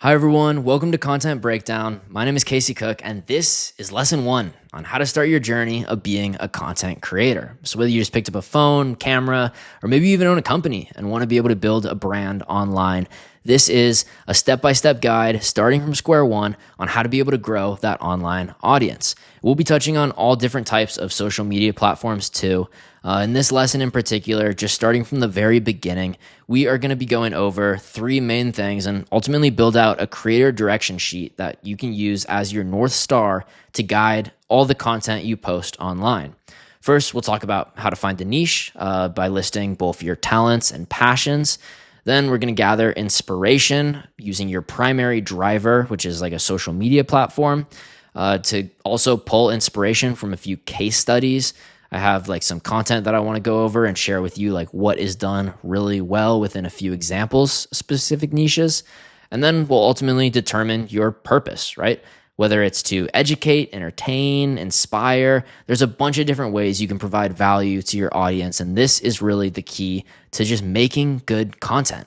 Hi, everyone. Welcome to Content Breakdown. My name is Casey Cook, and this is lesson 1 on how to start your journey of being a content creator. So, whether you just picked up a phone, camera, or maybe you even own a company and want to be able to build a brand online, this is a step-by-step guide starting from square one on how to be able to grow that online audience. We'll be touching on all different types of social media platforms too. In this lesson in particular, just starting from the very beginning, we are going to be going over 3 main things and ultimately build out a creator direction sheet that you can use as your North Star to guide all the content you post online. First, we'll talk about how to find a niche by listing both your talents and passions. Then we're going to gather inspiration using your primary driver, which is like a social media platform, to also pull inspiration from a few case studies. I have like some content that I want to go over and share with you, like what is done really well within a few examples, specific niches. And then we'll ultimately determine your purpose, right? Whether it's to educate, entertain, inspire, there's a bunch of different ways you can provide value to your audience. And this is really the key to just making good content.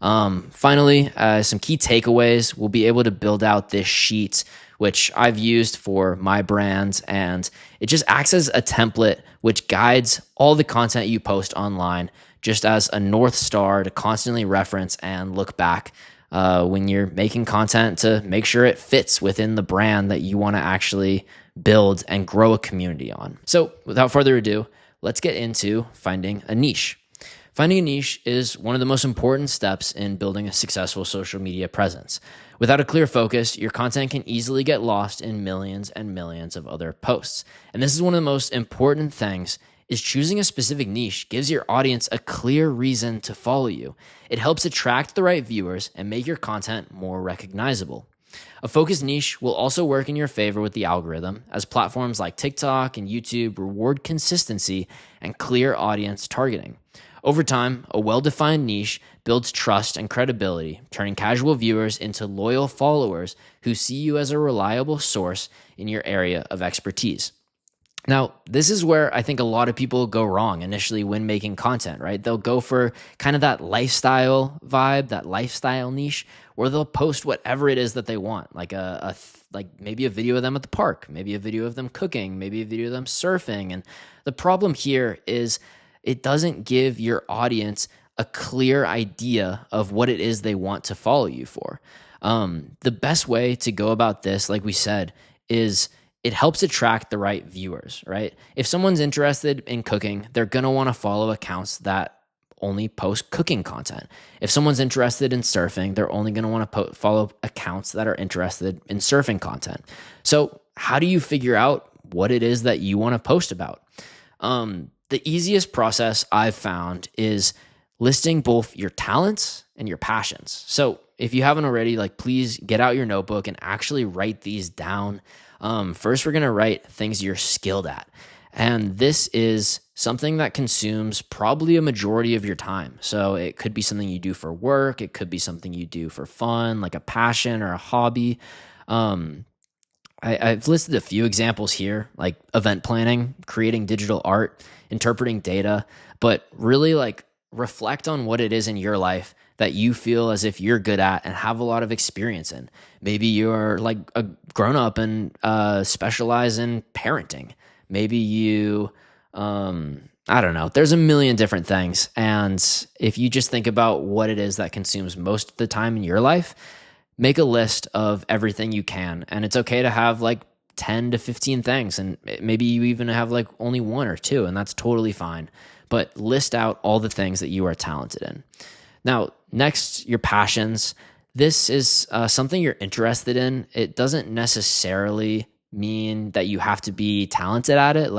Finally, some key takeaways. We'll be able to build out this sheet, which I've used for my brand, and it just acts as a template which guides all the content you post online, just as a North Star to constantly reference and look back when you're making content to make sure it fits within the brand that you want to actually build and grow a community on. So without further ado, let's get into finding a niche. Finding a niche is one of the most important steps in building a successful social media presence. Without a clear focus, your content can easily get lost in millions and millions of other posts. And this is one of the most important things, is choosing a specific niche gives your audience a clear reason to follow you. It helps attract the right viewers and make your content more recognizable. A focused niche will also work in your favor with the algorithm, as platforms like TikTok and YouTube reward consistency and clear audience targeting. Over time, a well-defined niche builds trust and credibility, turning casual viewers into loyal followers who see you as a reliable source in your area of expertise. Now, this is where I think a lot of people go wrong initially when making content, right? They'll go for kind of that lifestyle vibe, that lifestyle niche, where they'll post whatever it is that they want, like like maybe a video of them at the park, maybe a video of them cooking, maybe a video of them surfing. And the problem here is it doesn't give your audience a clear idea of what it is they want to follow you for. The best way to go about this, like we said, is it helps attract the right viewers, right? If someone's interested in cooking, they're going to want to follow accounts that only post cooking content. If someone's interested in surfing, they're only going to want to follow accounts that are interested in surfing content. So how do you figure out what it is that you want to post about? The easiest process I've found is listing both your talents and your passions. So if you haven't already, please get out your notebook and actually write these down. First, we're going to write things you're skilled at. And this is something that consumes probably a majority of your time. So it could be something you do for work. It could be something you do for fun, like a passion or a hobby. I've listed a few examples here, like event planning, creating digital art, interpreting data, but really reflect on what it is in your life that you feel as if you're good at and have a lot of experience in. Maybe you're like a grown up and specialize in parenting. Maybe you, I don't know. There's a million different things. And if you just think about what it is that consumes most of the time in your life, make a list of everything you can. And it's okay to have 10 to 15 things. And maybe you even have only 1 or 2, and that's totally fine. But list out all the things that you are talented in. Now, next, your passions. This is something you're interested in. It doesn't necessarily mean that you have to be talented at it.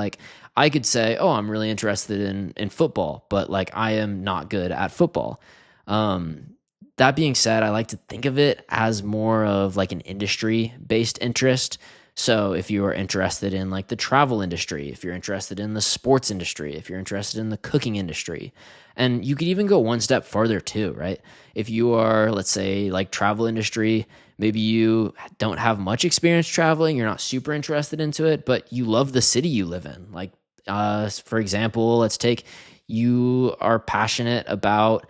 I could say, oh, I'm really interested in football, but I am not good at football. That being said, I like to think of it as more of an industry-based interest. So if you are interested in the travel industry, if you're interested in the sports industry, if you're interested in the cooking industry, and you could even go one step further too, right? If you are, let's say, travel industry, maybe you don't have much experience traveling, you're not super interested into it, but you love the city you live in. For example, let's take you are passionate about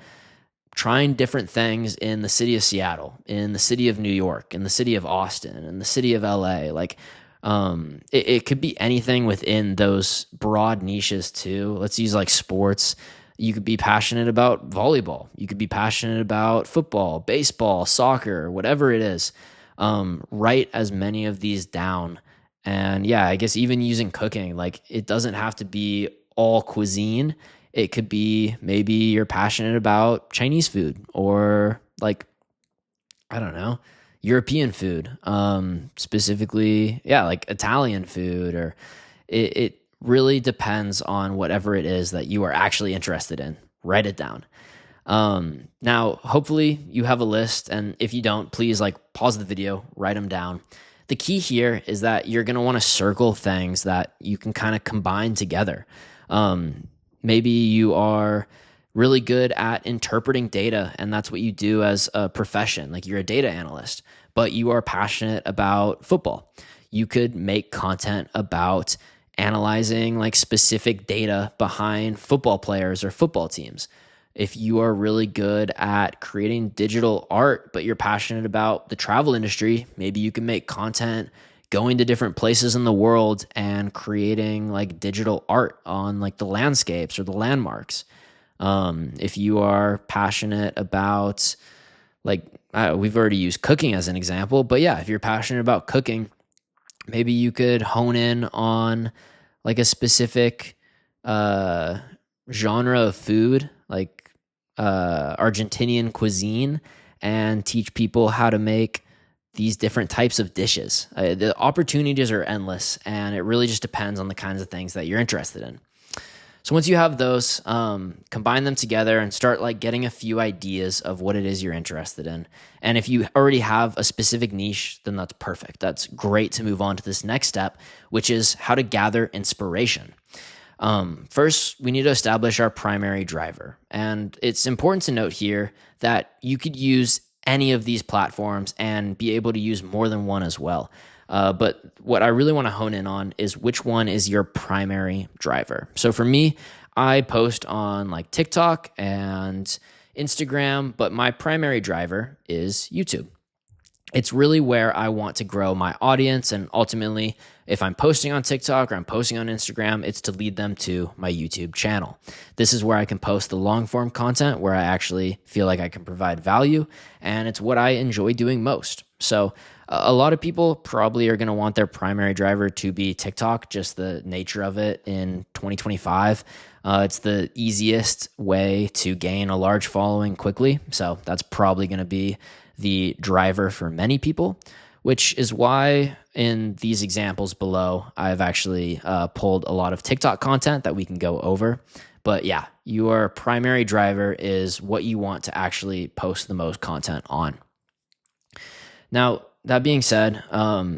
trying different things in the city of Seattle, in the city of New York, in the city of Austin, in the city of LA. Like, it could be anything within those broad niches too. Let's use like sports. You could be passionate about volleyball. You could be passionate about football, baseball, soccer, whatever it is. Write as many of these down. And yeah, I guess even using cooking, like it doesn't have to be all cuisine. It could be maybe you're passionate about Chinese food or like, I don't know, European food, specifically, yeah, like Italian food, or it really depends on whatever it is that you are actually interested in. Write it down. Now, hopefully you have a list, and if you don't, please like pause the video, write them down. The key here is that you're going to want to circle things that you can kind of combine together. Maybe you are really good at interpreting data, and that's what you do as a profession. Like you're a data analyst, but you are passionate about football. You could make content about analyzing like specific data behind football players or football teams. If you are really good at creating digital art, but you're passionate about the travel industry, maybe you can make content going to different places in the world and creating like digital art on like the landscapes or the landmarks. If you are passionate about like, we've already used cooking as an example, but yeah, if you're passionate about cooking, maybe you could hone in on like a specific genre of food, like Argentinian cuisine, and teach people how to make these different types of dishes. The opportunities are endless, and it really just depends on the kinds of things that you're interested in. So once you have those, combine them together and start like getting a few ideas of what it is you're interested in. And if you already have a specific niche, then that's perfect. That's great to move on to this next step, which is how to gather inspiration. First, we need to establish our primary driver. And it's important to note here that you could use any of these platforms and be able to use more than one as well. But what I really want to hone in on is which one is your primary driver. So for me, I post on like TikTok and Instagram, but my primary driver is YouTube. It's really where I want to grow my audience. And ultimately, if I'm posting on TikTok or I'm posting on Instagram, it's to lead them to my YouTube channel. This is where I can post the long form content where I actually feel like I can provide value. And it's what I enjoy doing most. So a lot of people probably are going to want their primary driver to be TikTok, just the nature of it in 2025. It's the easiest way to gain a large following quickly. So that's probably going to be the driver for many people, which is why in these examples below, I've actually pulled a lot of TikTok content that we can go over. But yeah, your primary driver is what you want to actually post the most content on. Now, that being said,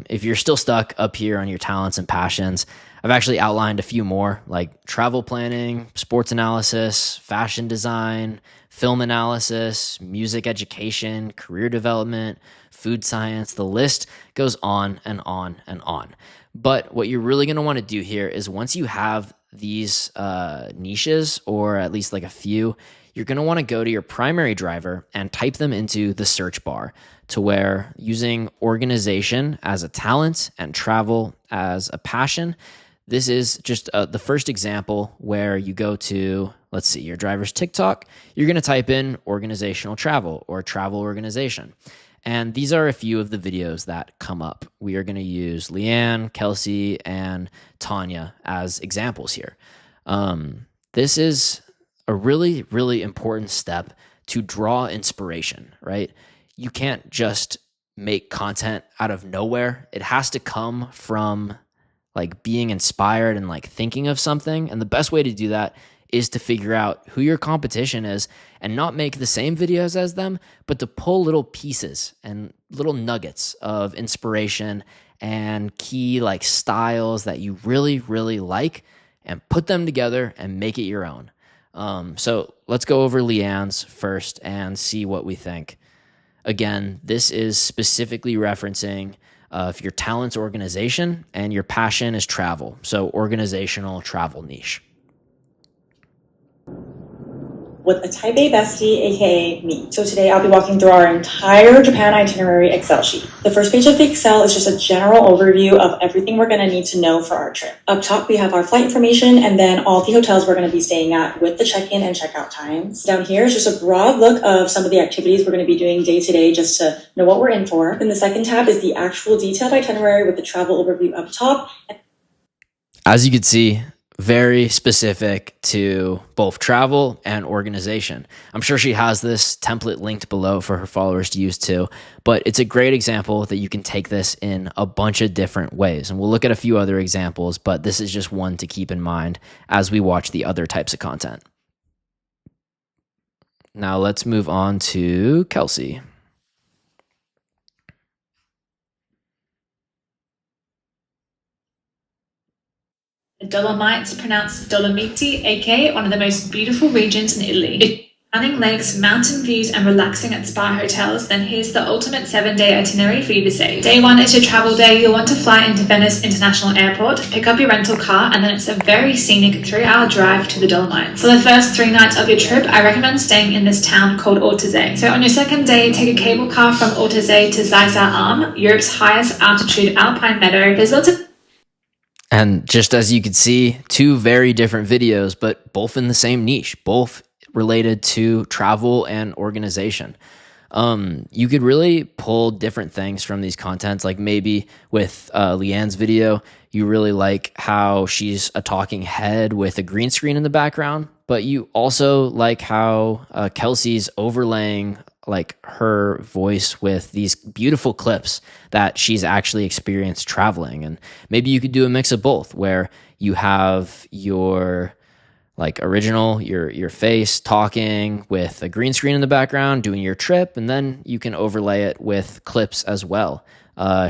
if you're still stuck up here on your talents and passions, I've actually outlined a few more like travel planning, sports analysis, fashion design, film analysis, music education, career development, food science. The list goes on and on and on. But what you're really going to want to do here is once you have these niches, or at least like a few, you're going to want to go to your primary driver and type them into the search bar, to where using organization as a talent and travel as a passion. This is just the first example where you go to, let's see, your driver's TikTok. You're going to type in organizational travel or travel organization. And these are a few of the videos that come up. We are going to use Leanne, Kelsey, and Tanya as examples here. This is a really, really important step to draw inspiration, right? You can't just make content out of nowhere. It has to come from like being inspired and like thinking of something. And the best way to do that is to figure out who your competition is and not make the same videos as them, but to pull little pieces and little nuggets of inspiration and key like styles that you really, really like and put them together and make it your own. So let's go over Leanne's first and see what we think. Again, this is specifically referencing if your talent's organization and your passion is travel. So organizational travel niche. with a Type A bestie, aka me. So today I'll be walking through our entire Japan itinerary Excel sheet. The first page of the Excel is just a general overview of everything we're going to need to know for our trip. Up top, we have our flight information and then all the hotels we're going to be staying at with the check-in and check-out times. Down here is just a broad look of some of the activities we're going to be doing day to day just to know what we're in for. Then the second tab is the actual detailed itinerary with the travel overview up top. As you can see, very specific to both travel and organization. I'm sure she has this template linked below for her followers to use too, but it's a great example that you can take this in a bunch of different ways. And we'll look at a few other examples, but this is just one to keep in mind as we watch the other types of content. Now let's move on to Kelsey. The Dolomites, pronounced Dolomiti, aka one of the most beautiful regions in Italy. If stunning lakes, mountain views, and relaxing at spa hotels, then here's the ultimate 7-day itinerary for you to save. Day 1 is your travel day. You'll want to fly into Venice International Airport, pick up your rental car, and then it's a very scenic 3-hour drive to the Dolomites. For the first 3 nights of your trip, I recommend staying in this town called Ortese. So on your second day, take a cable car from Ortese to Zeisser Arm, Europe's highest altitude alpine meadow. There's lots of And just as you could see, 2 very different videos, but both in the same niche, both related to travel and organization. You could really pull different things from these contents, like maybe with Leanne's video, you really like how she's a talking head with a green screen in the background, but you also like how Kelsey's overlaying like her voice with these beautiful clips that she's actually experienced traveling. And maybe you could do a mix of both, where you have your like original, your face talking with a green screen in the background, doing your trip, and then you can overlay it with clips as well.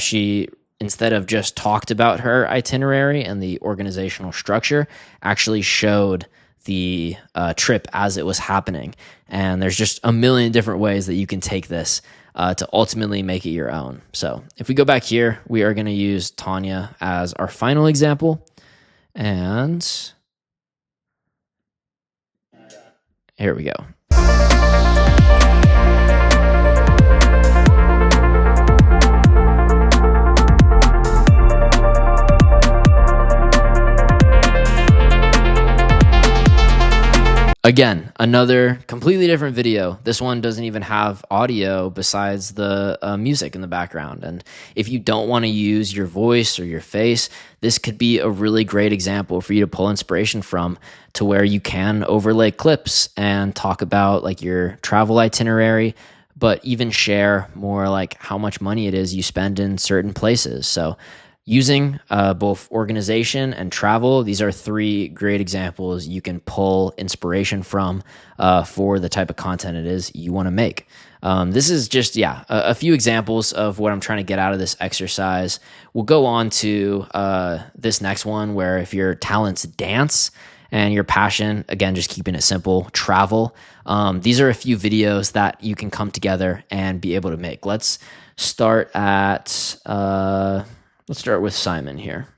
She, instead of just talked about her itinerary and the organizational structure, actually showed the trip as it was happening. And there's just a million different ways that you can take this to ultimately make it your own. So if we go back here, we are going to use Tanya as our final example. And here we go. Again, another completely different video. This one doesn't even have audio besides the music in the background. And if you don't want to use your voice or your face, this could be a really great example for you to pull inspiration from, to where you can overlay clips and talk about like your travel itinerary, but even share more like how much money it is you spend in certain places. So using both organization and travel, these are 3 great examples you can pull inspiration from for the type of content it is you want to make. This is just, a few examples of what I'm trying to get out of this exercise. We'll go on to this next one, where if your talent's dance and your passion, again, just keeping it simple, travel. These are a few videos that you can come together and be able to make. Let's start with Simon here.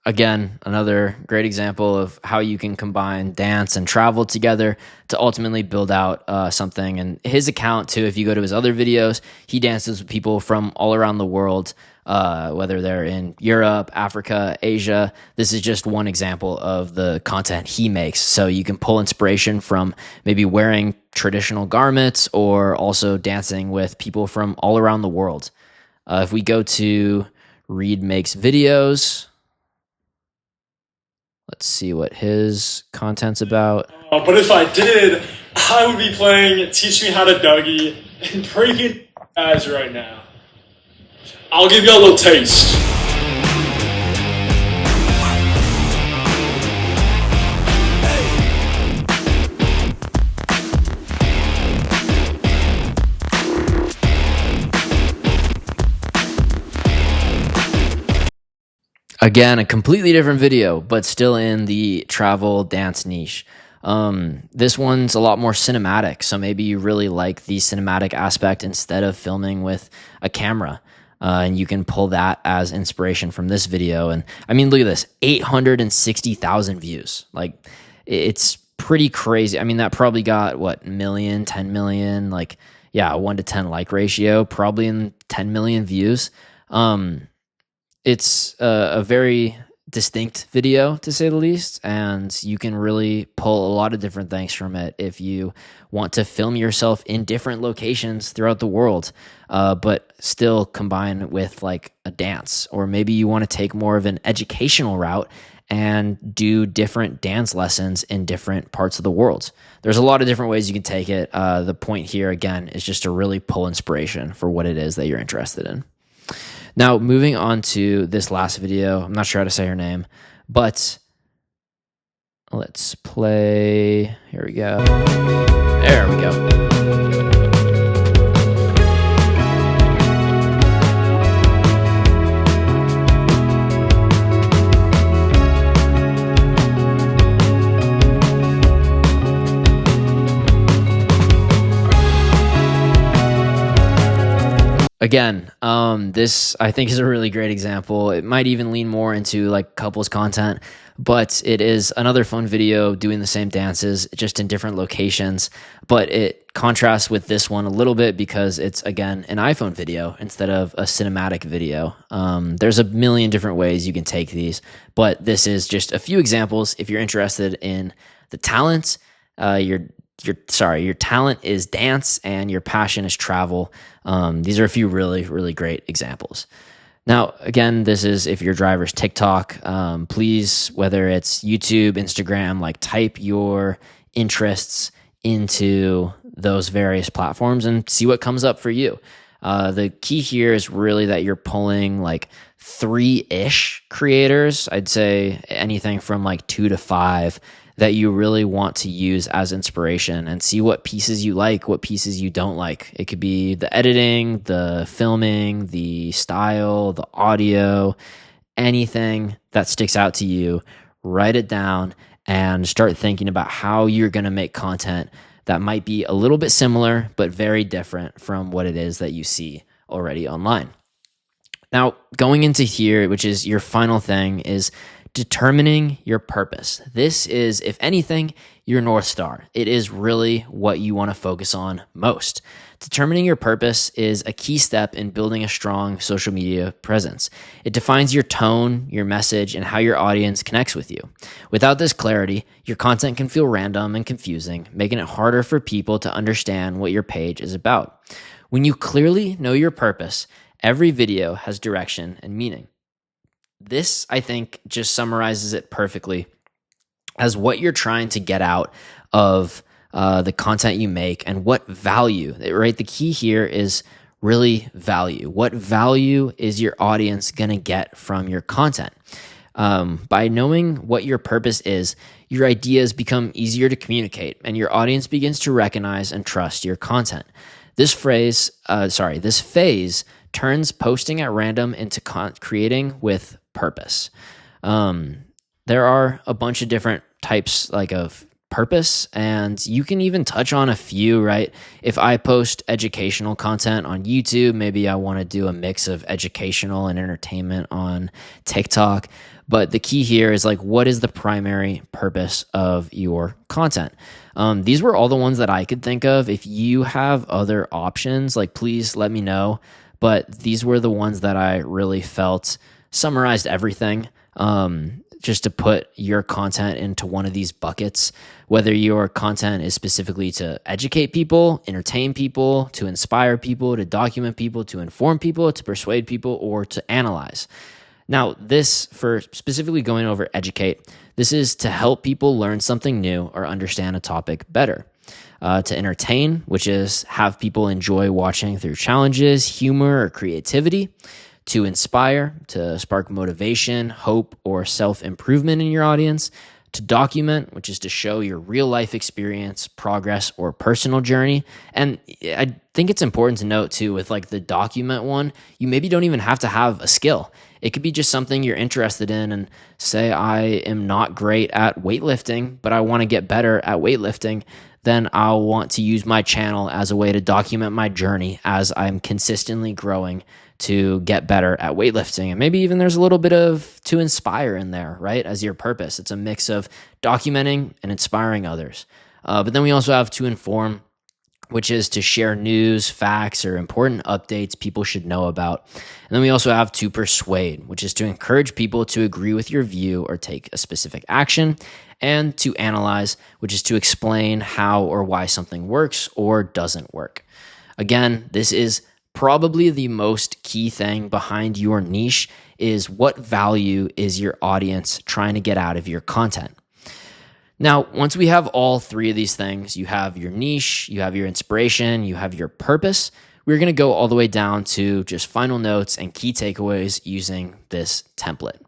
Again, another great example of how you can combine dance and travel together to ultimately build out something. And his account too, if you go to his other videos, he dances with people from all around the world, whether they're in Europe, Africa, Asia. This is just one example of the content he makes. So you can pull inspiration from maybe wearing traditional garments or also dancing with people from all around the world. If we go to Reed Makes Videos, let's see what his content's about. But if I did, I would be playing Teach Me How to Dougie and breaking guys right now. I'll give you a little taste. Again, a completely different video, but still in the travel dance niche. This one's a lot more cinematic, so maybe you really like the cinematic aspect instead of filming with a camera. And you can pull that as inspiration from this video. And I mean, look at this, 860,000 views. Like, it's pretty crazy. I mean, that probably got, what, million, 10 million, like, yeah, 1 to 10 like ratio, probably in 10 million views. It's a very distinct video, to say the least, and you can really pull a lot of different things from it if you want to film yourself in different locations throughout the world, but still combine with like a dance. Or maybe you want to take more of an educational route and do different dance lessons in different parts of the world. There's a lot of different ways you can take it. The point here, again, is just to really pull inspiration for what it is that you're interested in. Now, moving on to this last video, I'm not sure how to say her name, but let's play. Here we go. There we go. Again, this I think is a really great example. It might even lean more into like couples content, but it is another fun video doing the same dances, just in different locations. But it contrasts with this one a little bit because it's, again, an iPhone video instead of a cinematic video. There's a million different ways you can take these, but this is just a few examples. If you're interested in the talent, your talent is dance and your passion is travel. These are a few really, really great examples. Now, again, this is if your driver's TikTok, please, whether it's YouTube, Instagram, like type your interests into those various platforms and see what comes up for you. The key here is really that you're pulling like 3-ish creators. I'd say anything from like 2 to 5 that you really want to use as inspiration, and see what pieces you like, what pieces you don't like. It could be the editing, the filming, the style, the audio, anything that sticks out to you. Write it down and start thinking about how you're going to make content that might be a little bit similar, but very different from what it is that you see already online. Now, going into here, which is your final thing, is determining your purpose. This is, if anything, your North Star. It is really what you want to focus on most. Determining your purpose is a key step in building a strong social media presence. It defines your tone, your message, and how your audience connects with you. Without this clarity, your content can feel random and confusing, making it harder for people to understand what your page is about. When you clearly know your purpose, every video has direction and meaning. This, I think, just summarizes it perfectly as what you're trying to get out of the content you make and what value, right? The key here is really value. What value is your audience going to get from your content? By knowing what your purpose is, your ideas become easier to communicate and your audience begins to recognize and trust your content. This phase turns posting at random into creating with purpose. There are a bunch of different types of purpose, and you can even touch on a few, right? If I post educational content on YouTube, maybe I want to do a mix of educational and entertainment on TikTok. But the key here is what is the primary purpose of your content? These were all the ones that I could think of. If you have other options, please let me know. But these were the ones that I really felt summarized everything. Just to put your content into one of these buckets, whether your content is specifically to educate people, entertain people, to inspire people, to document people, to inform people, to persuade people, or to analyze. Now, this, for specifically going over educate, this is to help people learn something new or understand a topic better. To entertain, which is have people enjoy watching through challenges, humor, or creativity. To inspire, to spark motivation, hope, or self-improvement in your audience. to document, which is to show your real life experience, progress, or personal journey. And I think it's important to note too, with like the document one, you maybe don't even have to have a skill. It could be just something you're interested in, and say I am not great at weightlifting, but I want to get better at weightlifting. Then I'll want to use my channel as a way to document my journey as I'm consistently growing to get better at weightlifting. And maybe even there's a little bit of to inspire in there, right? As your purpose. It's a mix of documenting and inspiring others. But then we also have to inform, which is to share news, facts, or important updates people should know about. And then we also have to persuade, which is to encourage people to agree with your view or take a specific action. And to analyze, which is to explain how or why something works or doesn't work. Again, this is probably the most key thing behind your niche, is what value is your audience trying to get out of your content. Now, once we have all three of these things, you have your niche, you have your inspiration, you have your purpose, we're going to go all the way down to just final notes and key takeaways using this template.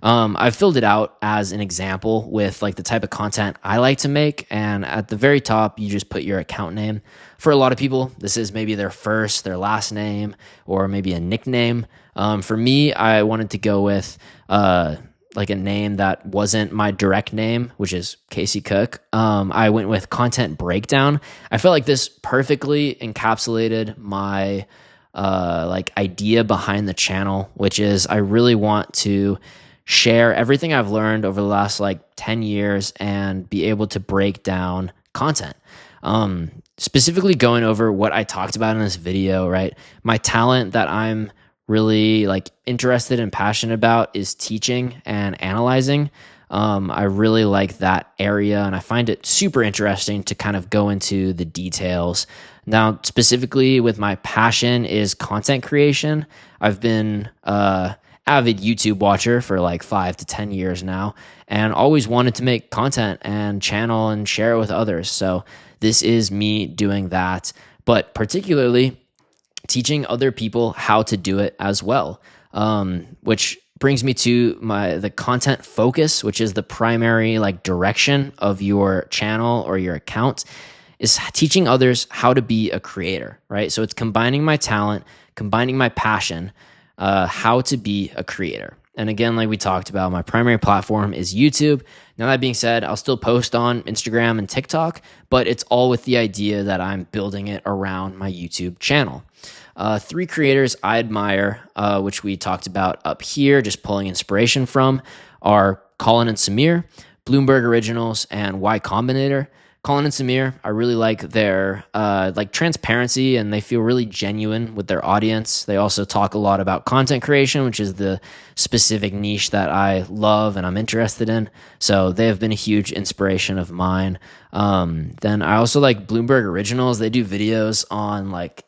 I've filled it out as an example with like the type of content I like to make. And at the very top, you just put your account name. For a lot of people, this is maybe their first, their last name, or maybe a nickname. For me, I wanted to go with like a name that wasn't my direct name, which is Casey Cook. I went with Content Breakdown. I felt like this perfectly encapsulated my like idea behind the channel, which is I really want to share everything I've learned over the last like 10 years and be able to break down content. Specifically going over what I talked about in this video, right? My talent that I'm really like interested and passionate about is teaching and analyzing. I really like that area, and I find it super interesting to kind of go into the details. Now, specifically with my passion is content creation. I've been avid YouTube watcher for like 5 to 10 years now, and always wanted to make content and channel and share it with others. So this is me doing that, but particularly teaching other people how to do it as well, which brings me to the content focus, which is the primary like direction of your channel or your account, is teaching others how to be a creator, right? So it's combining my talent, combining my passion, how to be a creator. And again, like we talked about, my primary platform is YouTube. Now, that being said, I'll still post on Instagram and TikTok, but it's all with the idea that I'm building it around my YouTube channel. 3 creators I admire, which we talked about up here, just pulling inspiration from, are Colin and Samir, Bloomberg Originals, and Y Combinator. Colin and Samir, I really like their like transparency, and they feel really genuine with their audience. They also talk a lot about content creation, which is the specific niche that I love and I'm interested in. So they have been a huge inspiration of mine. Then I also like Bloomberg Originals. They do videos on like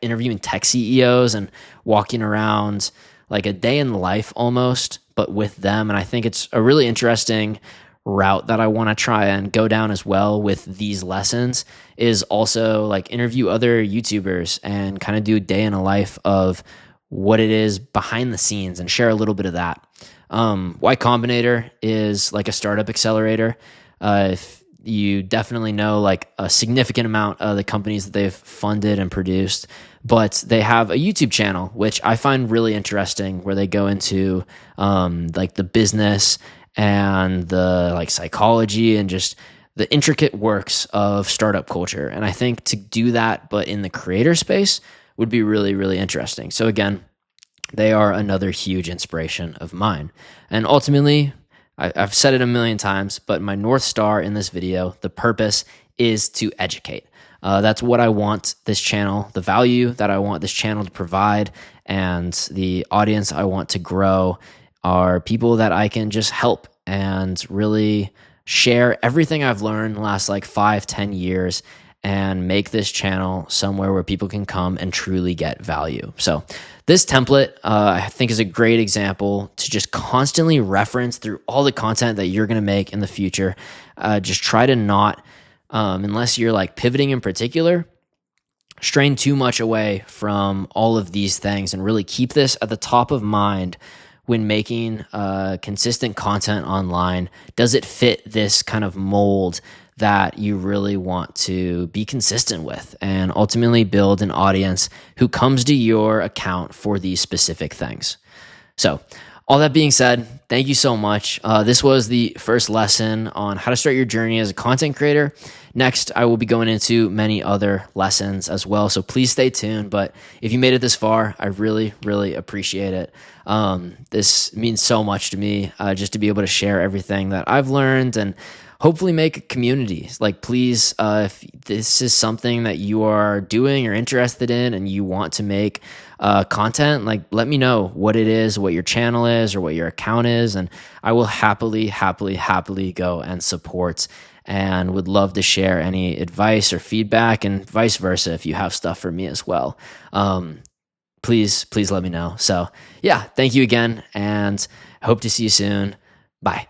interviewing tech CEOs and walking around like a day in the life almost, but with them. And I think it's a really interesting route that I want to try and go down as well with these lessons, is also like interview other YouTubers and kind of do a day in a life of what it is behind the scenes and share a little bit of that. Y Combinator is like a startup accelerator. If you definitely know like a significant amount of the companies that they've funded and produced, but they have a YouTube channel, which I find really interesting, where they go into like the business and the like psychology and just the intricate works of startup culture. And I think to do that, but in the creator space, would be really, really interesting. So again, they are another huge inspiration of mine. And ultimately, I've said it a million times, but my North Star in this video, the purpose, is to educate. That's what I want this channel, the value that I want this channel to provide, and the audience I want to grow are people that I can just help and really share everything I've learned the last like 5-10 years and make this channel somewhere where people can come and truly get value. So this template, I think, is a great example to just constantly reference through all the content that you're going to make in the future. Just try to not, unless you're like pivoting in particular, strain too much away from all of these things, and really keep this at the top of mind when making consistent content online, does it fit this kind of mold that you really want to be consistent with and ultimately build an audience who comes to your account for these specific things? So all that being said, thank you so much. This was the first lesson on how to start your journey as a content creator. Next, I will be going into many other lessons as well, so please stay tuned. But if you made it this far, I really, really appreciate it. This means so much to me, just to be able to share everything that I've learned and hopefully make a community. Like, please, if this is something that you are doing or interested in and you want to make content, like, let me know what it is, what your channel is, or what your account is, and I will happily go and support, and would love to share any advice or feedback, and vice versa if you have stuff for me as well. Please let me know. So yeah, thank you again, and I hope to see you soon. Bye.